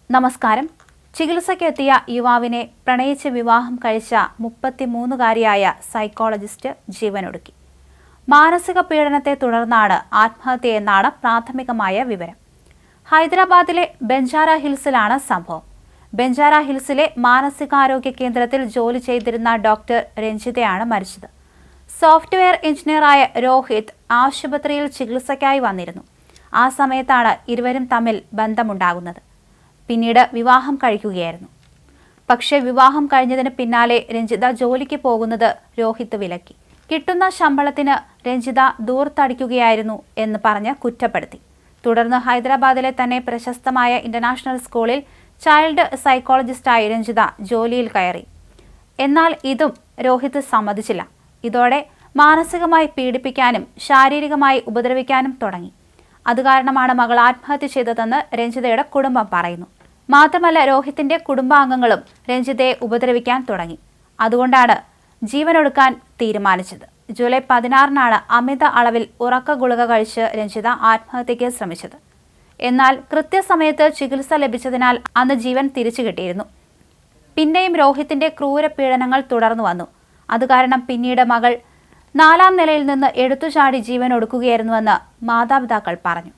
നമസ്കാരം. ചികിത്സയ്ക്കെത്തിയ യുവാവിനെ പ്രണയിച്ച് വിവാഹം കഴിച്ച 33-കാരിയായ സൈക്കോളജിസ്റ്റ് ജീവനൊടുക്കി. മാനസിക പീഡനത്തെ തുടർന്നാണ് ആത്മഹത്യയെന്നാണ് പ്രാഥമികമായ വിവരം. ഹൈദരാബാദിലെ ബെഞ്ചാര ഹിൽസിലാണ് സംഭവം. ബെഞ്ചാര ഹിൽസിലെ മാനസികാരോഗ്യ കേന്ദ്രത്തിൽ ജോലി ചെയ്തിരുന്ന ഡോക്ടർ രഞ്ജിതയാണ് മരിച്ചത്. സോഫ്റ്റ്വെയർ എഞ്ചിനീയറായ രോഹിത് ആശുപത്രിയിൽ ചികിത്സയ്ക്കായി വന്നിരുന്നു. ആ സമയത്താണ് ഇരുവരും തമ്മിൽ ബന്ധമുണ്ടാകുന്നത്. പിന്നീട് വിവാഹം കഴിക്കുകയായിരുന്നു. പക്ഷേ വിവാഹം കഴിഞ്ഞതിന് പിന്നാലെ രഞ്ജിത ജോലിക്ക് പോകുന്നത് രോഹിത് വിലക്കി. കിട്ടുന്ന ശമ്പളത്തിന് രഞ്ജിത ദൂർത്തടിക്കുകയായിരുന്നു എന്ന് പറഞ്ഞ് കുറ്റപ്പെടുത്തി. തുടർന്ന് ഹൈദരാബാദിലെ തന്നെ പ്രശസ്തമായ ഇന്റർനാഷണൽ സ്കൂളിൽ ചൈൽഡ് സൈക്കോളജിസ്റ്റായി രഞ്ജിത ജോലിയിൽ കയറി. എന്നാൽ ഇതും രോഹിത് സമ്മതിച്ചില്ല. ഇതോടെ മാനസികമായി പീഡിപ്പിക്കാനും ശാരീരികമായി ഉപദ്രവിക്കാനും തുടങ്ങി. അതുകാരണമാണ് മകൾ ആത്മഹത്യ ചെയ്തതെന്ന് രഞ്ജിതയുടെ കുടുംബം പറയുന്നു. മാത്രമല്ല, രോഹിത്തിന്റെ കുടുംബാംഗങ്ങളും രഞ്ജിതയെ ഉപദ്രവിക്കാൻ തുടങ്ങി. അതുകൊണ്ടാണ് ജീവനൊടുക്കാൻ തീരുമാനിച്ചത്. ജൂലൈ 16-നാണ് അമിത അളവിൽ ഉറക്ക ഗുളിക കഴിച്ച് രഞ്ജിത ആത്മഹത്യയ്ക്ക് ശ്രമിച്ചത്. എന്നാൽ കൃത്യസമയത്ത് ചികിത്സ ലഭിച്ചതിനാൽ അന്ന് ജീവൻ തിരിച്ചു കിട്ടിയിരുന്നു. പിന്നെയും രോഹിത്തിന്റെ ക്രൂരപീഡനങ്ങൾ തുടർന്നു വന്നു. അതുകാരണം പിന്നീട് മകൾ 4-ാം നിലയിൽ നിന്ന് എടുത്തുചാടി ജീവൻ ഒടുക്കുകയായിരുന്നുവെന്ന് മാതാപിതാക്കൾ പറഞ്ഞു.